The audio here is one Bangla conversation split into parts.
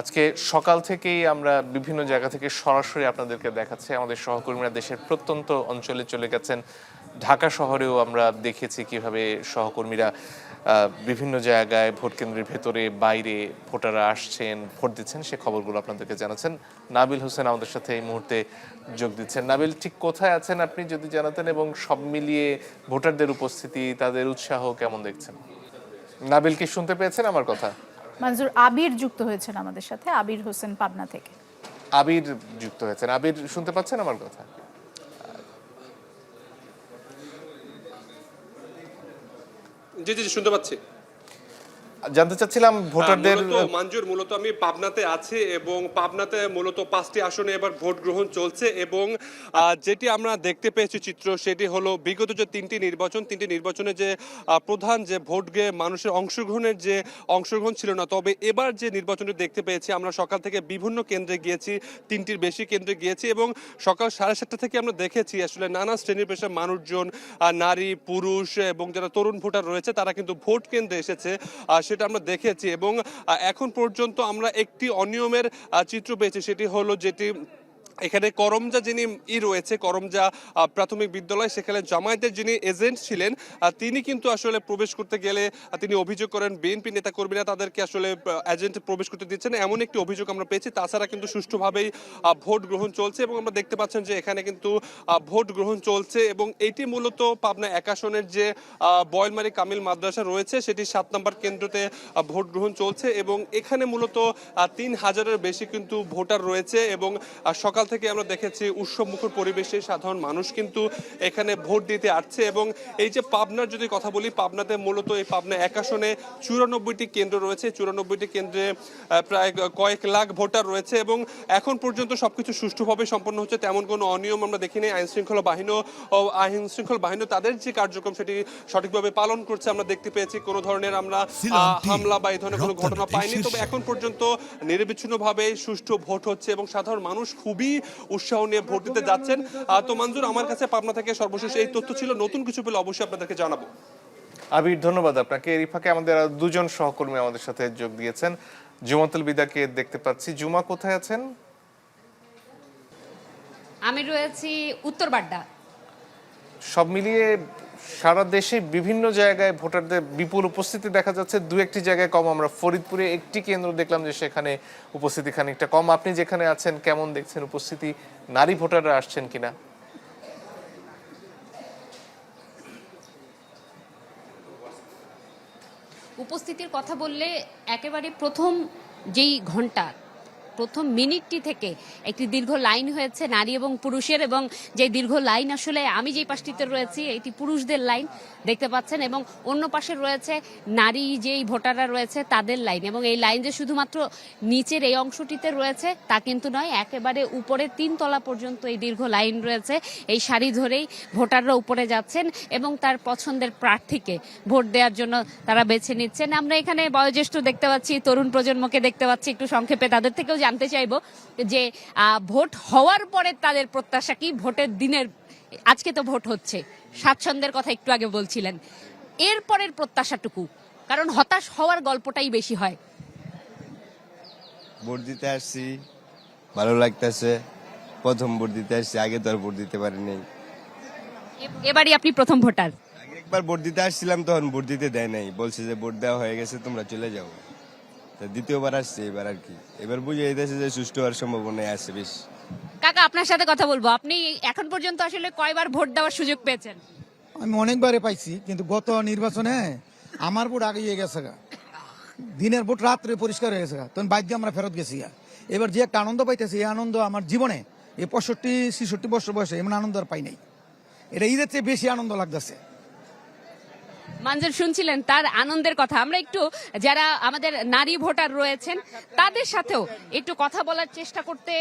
আজকে সকাল থেকেই আমরা বিভিন্ন জায়গা থেকে সরাসরি আপনাদেরকে দেখাচ্ছি। আমাদের সহকর্মীরা দেশের প্রত্যন্ত অঞ্চলে চলে গেছেন। ঢাকা শহরেও আমরা দেখেছি কিভাবে সহকর্মীরা বিভিন্ন জায়গায় ভোট কেন্দ্রের ভেতরে বাইরে ভোটাররা আসছেন, ভোট দিচ্ছেন, সে খবরগুলো আপনাদেরকে জানাচ্ছেন নাবিল হোসেন আমাদের সাথে এই মুহূর্তে যোগ দিচ্ছেন। নাবিল, ঠিক কোথায় আছেন আপনি যদি জানাতেন, এবং সব মিলিয়ে ভোটারদের উপস্থিতি, তাদের উৎসাহ কেমন দেখছেন? নাবিল, কি শুনতে পেয়েছেন আমার কথা? মনজুর আবির যুক্ত হয়েছেন আমাদের সাথে, আবির হোসেন পাবনা থেকে। আবির যুক্ত হয়েছেন। আবির, শুনতে পাচ্ছেন আমার কথা? জি জি শুনতে পাচ্ছি। জানতে চাচ্ছিলাম ভোটারদের মঞ্জুর, মূলত আমি পাবনাতে আছি এবং পাবনাতে মূলত 5টি আসনে এবার ভোট গ্রহণ চলছে এবং যেটি আমরা দেখতে পেয়েছি চিত্র, সেটি হলো বিগত যে তিনটি নির্বাচনে যে প্রধান যে ভোট গিয়ে মানুষের অংশগ্রহণ ছিল না, তবে এবার যে নির্বাচনটি দেখতে পেয়েছি আমরা সকাল থেকে বিভিন্ন কেন্দ্রে গিয়েছি, 3টির বেশি কেন্দ্রে গিয়েছি এবং সকাল 7:30 থেকে আমরা দেখেছি আসলে নানা শ্রেণীর পেশার মানুষজন, নারী পুরুষ এবং যারা তরুণ ভোটার রয়েছে তারা কিন্তু ভোট কেন্দ্রে এসেছে, সেটা আমরা দেখেছি। এবং এখন পর্যন্ত আমরা একটি অনিয়মের চিত্র পেয়েছি, সেটি হলো যেটি এখানে করমজা যিনি রয়েছে, করমজা প্রাথমিক বিদ্যালয়, সেখানে জামায়াতের যিনি এজেন্ট ছিলেন তিনি কিন্তু আসলে প্রবেশ করতে গেলে তিনি অভিযোগ করেন বিএনপি নেতা কর্মীরা তাদেরকে আসলে এজেন্ট প্রবেশ করতে দিচ্ছেন, এমন একটি অভিযোগ আমরা পেয়েছি। তাছাড়া কিন্তু সুষ্ঠুভাবেই ভোট গ্রহণ চলছে এবং আমরা দেখতে পাচ্ছেন যে এখানে কিন্তু ভোট গ্রহণ চলছে এবং এটি মূলত পাবনা 1 আসনের যে বয়লমারি কামিল মাদ্রাসা রয়েছে সেটি 7 নম্বর কেন্দ্রতে ভোট গ্রহণ চলছে এবং এখানে মূলত 3000-এর বেশি কিন্তু ভোটার রয়েছে এবং সকাল থেকে আমরা দেখেছি উৎসবমুখর পরিবেশে সাধারণ মানুষ কিন্তু এখানে ভোট দিতে আসছে। এবং এই যে পাবনার যদি কথা বলি, পাবনাতে মূলত এই পাবনা 1 আসনে 94টি কেন্দ্র রয়েছে, 94টি কেন্দ্রে প্রায় কয়েক লাখ ভোটার রয়েছে এবং এখন পর্যন্ত সবকিছু সুষ্ঠুভাবে সম্পন্ন হচ্ছে, তেমন কোনো অনিয়ম আমরা দেখিনি। আইন শৃঙ্খলা বাহিনী তাদের যে কার্যক্রম সেটি সঠিকভাবে পালন করছে, আমরা দেখতে পেয়েছি কোনো ধরনের আমরা হামলা বা এই ধরনের কোনো ঘটনা পাইনি। তবে এখন পর্যন্ত নিরবিচ্ছিন্নভাবে সুষ্ঠু ভোট হচ্ছে এবং সাধারণ মানুষ খুবই উৎসাহ নিয়ে ভোট দিতে যাচ্ছেন। তো মঞ্জুর, আমার কাছে পাবনা থেকে সর্বশেষ এই তথ্য ছিল, নতুন কিছু পেলে অবশ্যই আপনাদেরকে জানাবো। আবির, ধন্যবাদ আপনাকে। এর ফাঁকে আমাদের দুজন সহকর্মী আমাদের সাথে যোগ দিয়েছেন। জুমাতুল বিদাকে দেখতে পাচ্ছি। জুমা, কোথায় আছেন? আমি রয়েছি উত্তর বাড্ডা। সব মিলিয়ে সারা দেশে বিভিন্ন জায়গায় ভোটারদের বিপুল উপস্থিতি দেখা যাচ্ছে, 2-1টি জায়গায় কম। আমরা ফরিদপুরে একটি কেন্দ্র দেখলাম যে সেখানে উপস্থিতি খানিকটা কম। আপনি যেখানে আছেন কেমন দেখছেন উপস্থিতি? নারী ভোটাররা আসছেন কিনা? উপস্থিতির কথা বললে একেবারে প্রথম মিনিটটি থেকে একটি দীর্ঘ লাইন হয়েছে নারী এবং পুরুষের, এবং যে দীর্ঘ লাইন আসলে আমি যেই পাশটিতে রয়েছি এটি পুরুষদের লাইন দেখতে পাচ্ছেন এবং অন্য পাশে রয়েছে নারী যেই ভোটাররা রয়েছে তাদের লাইন। এবং এই লাইন যে শুধুমাত্র নিচের এই অংশটিতে রয়েছে তা কিন্তু নয়, একেবারে উপরে 3 তলা পর্যন্ত এই দীর্ঘ লাইন রয়েছে। এই সারি ধরেই ভোটাররা উপরে যাচ্ছেন এবং তার পছন্দের প্রার্থীকে ভোট দেওয়ার জন্য তারা বেছে নিচ্ছেন। আমরা এখানে বয়োজ্যেষ্ঠ দেখতে পাচ্ছি, তরুণ প্রজন্মকে দেখতে পাচ্ছি। একটু সংক্ষেপে তাদের থেকেও জানতে চাইবো যে ভোট হওয়ার পরে তাদের প্রত্যাশা কি, ভোটের দিনের, আজকে তো ভোট হচ্ছে, স্বাচ্ছন্দ্যের কথা একটু আগে বলছিলেন, এরপরের প্রত্যাশাটুকু, কারণ হতাশ হওয়ার গল্পটাই বেশি হয়। ভোট দিতে আসছি, ভালো লাগতেছে। প্রথম ভোট দিতে আসছি, আগে তো আর ভোট দিতে পারিনি। এবারই আপনি প্রথম ভোটার? আগে একবার ভোট দিতে আসছিলাম, তখন ভোট দিতে দেয় নাই, বলছে যে ভোট দেওয়া হয়ে গেছে তোমরা চলে যাও। দ্বিতীয়বার আসছে এবার আর কি, এবার বুঝে যেতেছে যে সুষ্ঠু হওয়ার সম্ভাবনা আছে বেশ। কাকা, আপনার সাথে কথা বলবো। আপনি এখন পর্যন্ত আসলে কয়বার ভোট দেওয়ার সুযোগ পেয়েছেন? আমি অনেকবারে পাইছি, কিন্তু গত নির্বাচনে আমার ভোট আগে গেছে গা, দিনের ভোট রাত্রে পরিষ্কার হয়ে গেছে গা, তখন বাইক দিয়ে আমরা ফেরত গেছি গা। এবার যে একটা আনন্দ পাইতেছি, এই আনন্দ আমার জীবনে এই 65-66 বছর বয়সে এমন আনন্দ আর পাই নাই। এটা ঈদের চেয়ে বেশি আনন্দ লাগতেছে। মঞ্জুর শুনছিলেন তার আনন্দের কথা। আমরা একটু যারা আমাদের নারী ভোটার রয়েছেন তাদের সাথেও একটু কথা বলার চেষ্টা করতে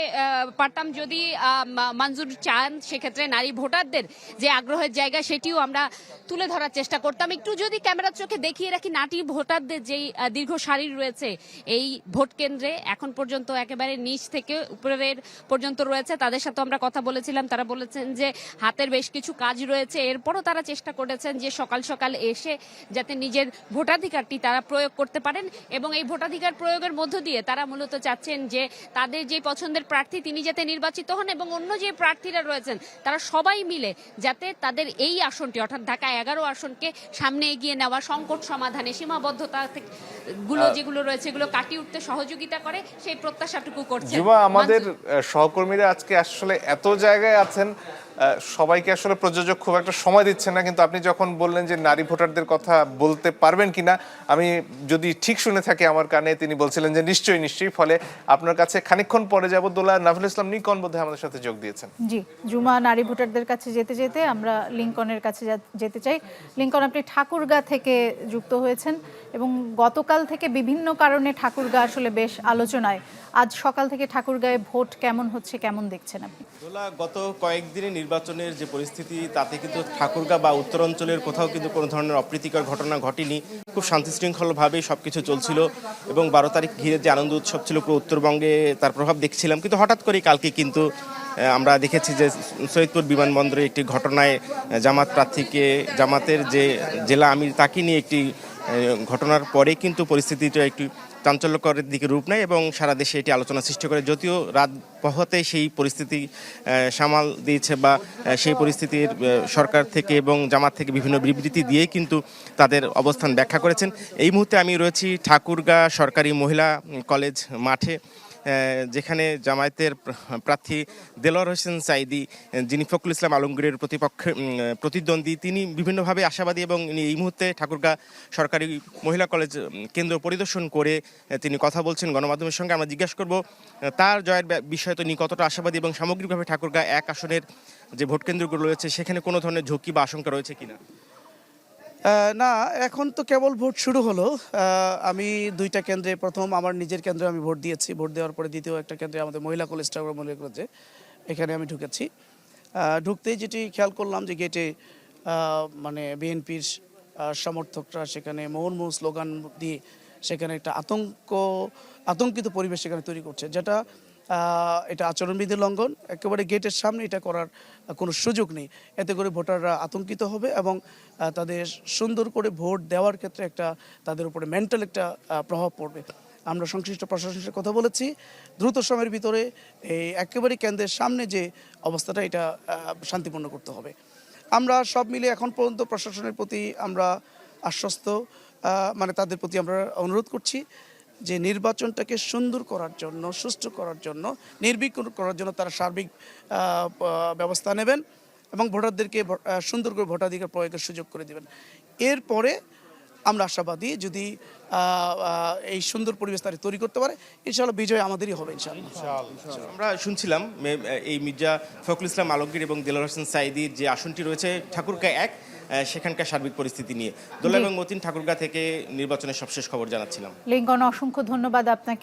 পারতাম, যদি মঞ্জুর চান সেক্ষেত্রে নারী ভোটারদের যে আগ্রহের জায়গা সেটিও আমরা তুলে ধরার চেষ্টা করতাম। একটু যদি ক্যামেরার চোখে দেখিয়ে রাখি নারী ভোটারদের যেই দীর্ঘ সারি রয়েছে এই ভোট কেন্দ্রে, এখন পর্যন্ত একেবারে নিচ থেকে উপরের পর্যন্ত রয়েছে, তাদের সাথে আমরা কথা বলেছিলাম। তারা বলেছেন যে হাতের বেশ কিছু কাজ রয়েছে, এরপরও তারা চেষ্টা করেছেন যে সকাল সকাল এসে এসে যাতে নিজের ভোটাধিকারটি তারা প্রয়োগ করতে পারেন এবং এই ভোটাধিকার প্রয়োগের মধ্য দিয়ে তারা মূলত চাচ্ছেন যে তাদের যে পছন্দের প্রার্থী তিনি যাতে নির্বাচিত হন এবং অন্য যে প্রার্থীরা রয়েছেন তারা সবাই মিলে যাতে তাদের এই আসনটি অর্থাৎ ঢাকা 11 আসনকে সামনে এগিয়ে নেওয়া, সংকট সমাধানে, সীমাবদ্ধতা গুলো যেগুলো রয়েছে এগুলো কাটিয়ে উঠতে সহযোগিতা করে সেই প্রত্যাশাটুকু করছে। যুবা, আমাদের সহকর্মীরা আজকে আসলে এত জায়গায় আছেন, সবাইকে আসলে প্রযোজক খুব একটা সময় দিচ্ছেন না, কিন্তু আপনি যখন বললেন যে নারী ভোটারদের কথা বলতে পারবেন কিনা, আমি যদি ঠিক শুনে থাকি আমার কানে তিনি বলছিলেন যে নিশ্চয়ই। ফলে আপনার কাছে খানিকক্ষণ পরে যাব। দোলা নাভিল ইসলাম নিকন বোধহয় আমাদের সাথে যোগ দিয়েছেন। জি, জুমা নারী ভোটারদের কাছে যেতে যেতে আমরা লিংকনের কাছে যেতে চাই। লিংকন, আপনি ঠাকুরগাঁ থেকে যুক্ত হয়েছেন এবং গতকাল থেকে বিভিন্ন কারণে ঠাকুরগাঁ আসলে বেশ আলোচনায়। আজ সকাল থেকে ঠাকুরগাঁয়ে ভোট কেমন হচ্ছে, কেমন দেখছেন আপনি? দোলা, গত কয়েকদিনে নির্বাচনের যে পরিস্থিতি তাতে কিন্তু ঠাকুরগাঁ বা উত্তরাঞ্চলের কোথাও কিন্তু কোনো ধরনের অপ্রীতিকর ঘটনা ঘটেনি। খুব শান্তিশৃঙ্খলভাবেই সব কিছু চলছিল এবং 12 তারিখ ঘিরে যে আনন্দ উৎসব ছিল পুরো উত্তরবঙ্গে তার প্রভাব দেখছিলাম। কিন্তু হঠাৎ করেই কালকে কিন্তু আমরা দেখেছি যে সৈয়দপুর বিমানবন্দরে একটি ঘটনায় জামাত প্রার্থীকে, জামাতের যে জেলা আমির তাকে নিয়ে একটি ঘটনার পরে কিন্তু পরিস্থিতিটা একটু চাঞ্চল্যকরের দিকে রূপ নেয় এবং সারা দেশে এটি আলোচনা সৃষ্টি করে। যদিও রাত পহতে সেই পরিস্থিতি সামাল দিয়েছে বা সেই পরিস্থিতির সরকার থেকে এবং জামাত থেকে বিভিন্ন বিবৃতি দিয়ে কিন্তু তাদের অবস্থান ব্যাখ্যা করেছেন। এই মুহূর্তে আমি রয়েছি ঠাকুরগাঁ সরকারি মহিলা কলেজ মাঠে, যেখানে জামায়াতের প্রার্থী দেলোয়ার হোসেন সাঈদী, যিনি ফখরুল ইসলাম আলমগীরের প্রতিদ্বন্দ্বী, তিনি বিভিন্নভাবে আশাবাদী এবং এই মুহূর্তে ঠাকুরগাঁ সরকারি মহিলা কলেজ কেন্দ্র পরিদর্শন করে তিনি কথা বলছেন গণমাধ্যমের সঙ্গে। আমরা জিজ্ঞাসা করব তার জয়ের বিষয়ে তিনি কতটা আশাবাদী এবং সামগ্রিকভাবে ঠাকুরগাঁ 1 আসনের যে ভোট কেন্দ্রগুলো রয়েছে সেখানে কোনো ধরনের ঝুঁকি বা আশঙ্কা রয়েছে কিনা। না, এখন তো কেবল ভোট শুরু হলো। আমি 2টা কেন্দ্রে, প্রথম আমার নিজের কেন্দ্রে আমি ভোট দিয়েছি। ভোট দেওয়ার পরে দ্বিতীয় একটা কেন্দ্রে আমাদের মহিলা কলেজটা মহিলা কলেজে এখানে আমি ঢুকেছি। ঢুকতেই যেটি খেয়াল করলাম যে গেটে মানে বিএনপির সমর্থকরা সেখানে মোহন স্লোগান দিয়ে সেখানে একটা আতঙ্কিত পরিবেশ সেখানে তৈরি করছে, যেটা এটা আচরণবিধি লঙ্ঘন। একেবারে গেটের সামনে এটা করার কোনো সুযোগ নেই। এতে করে ভোটাররা আতঙ্কিত হবে এবং তাদের সুন্দর করে ভোট দেওয়ার ক্ষেত্রে একটা তাদের উপরে মেন্টাল একটা প্রভাব পড়বে। আমরা সংশ্লিষ্ট প্রশাসনের সাথে কথা বলেছি, দ্রুত সময়ের ভিতরে এই একেবারে কেন্দ্রের সামনে যে অবস্থাটা এটা শান্তিপূর্ণ করতে হবে। আমরা সব মিলে এখন পর্যন্ত প্রশাসনের প্রতি আমরা আশ্বস্ত, মানে তাদের প্রতি আমরা অনুরোধ করছি যে নির্বাচনটাকে সুন্দর করার জন্য, সুষ্ঠু করার জন্য, নির্বিঘ্ন করার জন্য তারা সার্বিক ব্যবস্থা নেবেন এবং ভোটারদেরকে সুন্দর করে ভোটাধিকার প্রয়োগের সুযোগ করে দেবেন। এরপরে আমরা আশাবাদী যদি এই সুন্দর পরিবেশ তারা তৈরি করতে পারে, ইনশাআল্লাহ বিজয় আমাদেরই হবে ইনশাআল্লাহ। আমরা শুনছিলাম এই মির্জা ফখরুল ইসলাম আলমগীর এবং দেলোয়ার হোসেন সাঈদীর যে আসনটি রয়েছে ঠাকুরগাঁ 1, সেখানকার সার্বিক পরিস্থিতি নিয়ে। দোলা এবং মতিন ঠাকুরগাঁ থেকে নির্বাচনের সবশেষ খবর জানাচ্ছিলাম। লিংকন, অসংখ্য ধন্যবাদ আপনাকে।